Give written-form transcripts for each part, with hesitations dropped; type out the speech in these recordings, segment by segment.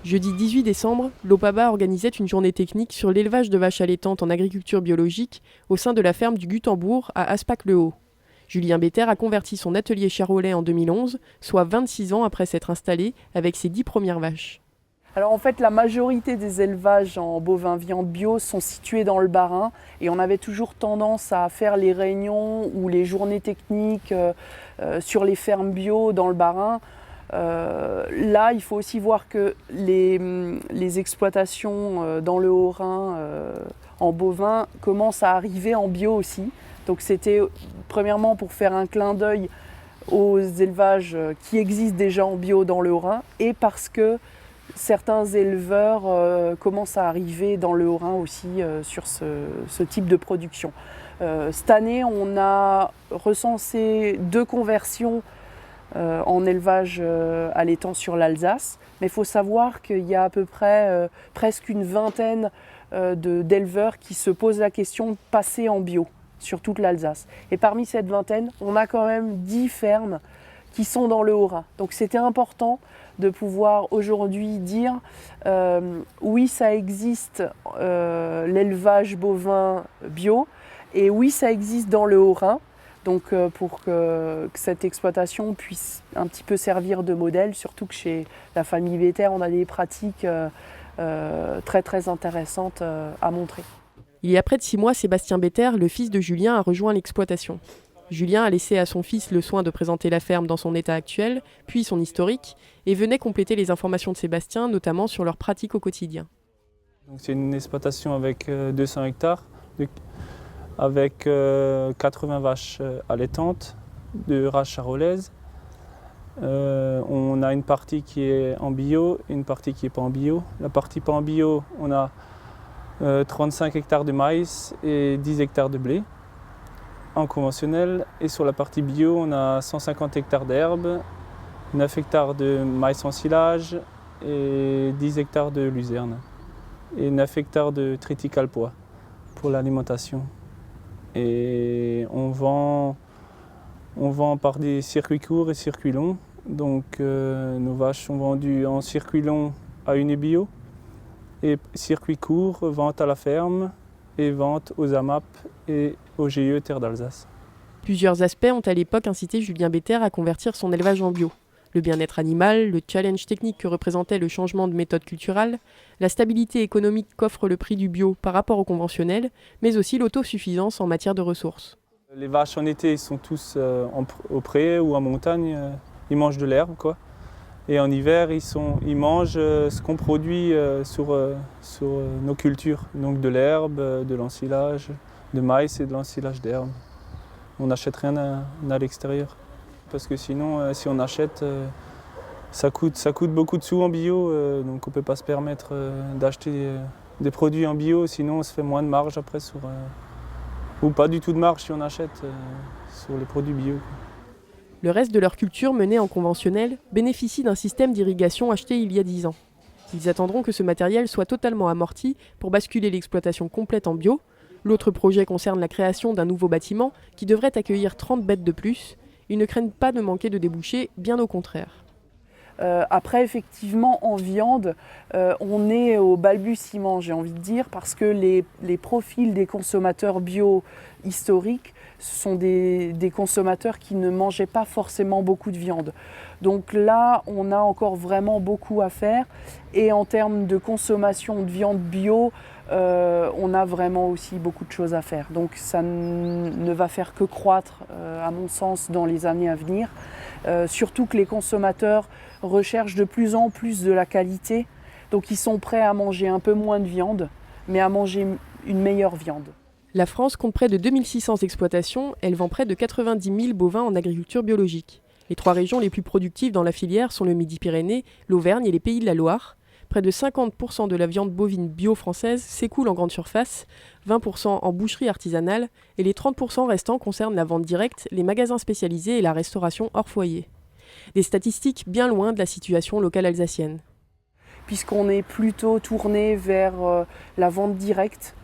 Jeudi 18 décembre, l'OPABA organisait une journée technique sur l'élevage de vaches allaitantes en agriculture biologique au sein de la ferme du Gutembourg à Aspac-le-Haut. Julien Béter a converti son atelier charolais en 2011, soit 26 ans après s'être installé avec ses 10 premières vaches. Alors en fait, la majorité des élevages en bovin viande bio sont situés dans le Bas-Rhin et on avait toujours tendance à faire les réunions ou les journées techniques sur les fermes bio dans le Bas-Rhin. Là, il faut aussi voir que les exploitations dans le Haut-Rhin en bovin commencent à arriver en bio aussi. Donc c'était premièrement pour faire un clin d'œil aux élevages qui existent déjà en bio dans le Haut-Rhin et parce que certains éleveurs commencent à arriver dans le Haut-Rhin aussi sur ce type de production. Cette année, on a recensé 2 conversions en élevage allaitant sur l'Alsace. Mais il faut savoir qu'il y a à peu près presque une vingtaine d'éleveurs qui se posent la question de passer en bio sur toute l'Alsace. Et parmi cette vingtaine, on a quand même 10 fermes qui sont dans le Haut-Rhin. Donc c'était important de pouvoir aujourd'hui dire oui, ça existe l'élevage bovin bio et oui, ça existe dans le Haut-Rhin. Donc pour que cette exploitation puisse un petit peu servir de modèle, surtout que chez la famille Béter, on a des pratiques très très intéressantes à montrer. Il y a près de 6 mois, Sébastien Béter, le fils de Julien, a rejoint l'exploitation. Julien a laissé à son fils le soin de présenter la ferme dans son état actuel, puis son historique, et venait compléter les informations de Sébastien, notamment sur leurs pratiques au quotidien. C'est une exploitation avec 200 hectares, avec 80 vaches allaitantes, de race charolaise. On a une partie qui est en bio et une partie qui n'est pas en bio. La partie pas en bio, on a 35 hectares de maïs et 10 hectares de blé en conventionnel. Et sur la partie bio, on a 150 hectares d'herbe, 9 hectares de maïs en silage et 10 hectares de luzerne. Et 9 hectares de triticale-pois pour l'alimentation. Et on vend par des circuits courts et circuits longs. Donc nos vaches sont vendues en circuit long à Unibio et circuit court, vente à la ferme et vente aux AMAP et au GIE Terre d'Alsace. Plusieurs aspects ont à l'époque incité Julien Béter à convertir son élevage en bio. Le bien-être animal, le challenge technique que représentait le changement de méthode culturelle, la stabilité économique qu'offre le prix du bio par rapport au conventionnel, mais aussi l'autosuffisance en matière de ressources. Les vaches en été sont tous au pré ou en montagne, ils mangent de l'herbe, quoi. Et en hiver, ils mangent ce qu'on produit sur nos cultures, donc de l'herbe, de l'ensilage, de maïs et de l'ensilage d'herbe. On n'achète rien à l'extérieur. Parce que sinon, si on achète, ça coûte beaucoup de sous en bio, donc on ne peut pas se permettre d'acheter des produits en bio, sinon on se fait moins de marge après ou pas du tout de marge si on achète sur les produits bio. Le reste de leur culture menée en conventionnel bénéficie d'un système d'irrigation acheté il y a 10 ans. Ils attendront que ce matériel soit totalement amorti pour basculer l'exploitation complète en bio. L'autre projet concerne la création d'un nouveau bâtiment qui devrait accueillir 30 bêtes de plus. Ils ne craignent pas de manquer de débouchés, bien au contraire. Après, effectivement, en viande, on est au balbutiement, j'ai envie de dire, parce que les profils des consommateurs bio historiques sont des consommateurs qui ne mangeaient pas forcément beaucoup de viande. Donc là, on a encore vraiment beaucoup à faire. Et en termes de consommation de viande bio, on a vraiment aussi beaucoup de choses à faire. Donc ça ne va faire que croître, à mon sens, dans les années à venir. Surtout que les consommateurs recherchent de plus en plus de la qualité. Donc ils sont prêts à manger un peu moins de viande, mais à manger une meilleure viande. La France compte près de 2600 exploitations, elle vend près de 90 000 bovins en agriculture biologique. Les 3 régions les plus productives dans la filière sont le Midi-Pyrénées, l'Auvergne et les Pays de la Loire. Près de 50% de la viande bovine bio française s'écoule en grande surface, 20% en boucherie artisanale et les 30% restants concernent la vente directe, les magasins spécialisés et la restauration hors foyer. Des statistiques bien loin de la situation locale alsacienne. Puisqu'on est plutôt tourné vers la vente directe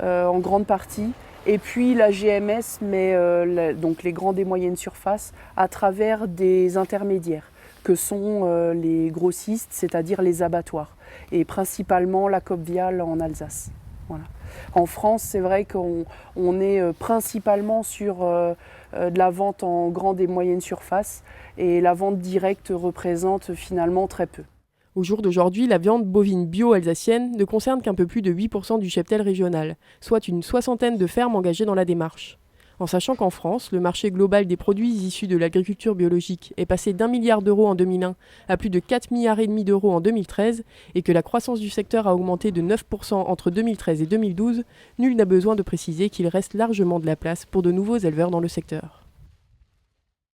en grande partie, et puis la GMS, mais donc les grandes et moyennes surfaces, à travers des intermédiaires. que sont les grossistes, c'est-à-dire les abattoirs, et principalement la Coppe-Viale en Alsace. Voilà. En France, c'est vrai qu'on est principalement sur de la vente en grande et moyenne surface, et la vente directe représente finalement très peu. Au jour d'aujourd'hui, la viande bovine bio alsacienne ne concerne qu'un peu plus de 8% du cheptel régional, soit une soixantaine de fermes engagées dans la démarche. En sachant qu'en France, le marché global des produits issus de l'agriculture biologique est passé d'1 milliard d'euros en 2001 à plus de 4,5 milliards d'euros en 2013 et que la croissance du secteur a augmenté de 9% entre 2013 et 2012, nul n'a besoin de préciser qu'il reste largement de la place pour de nouveaux éleveurs dans le secteur.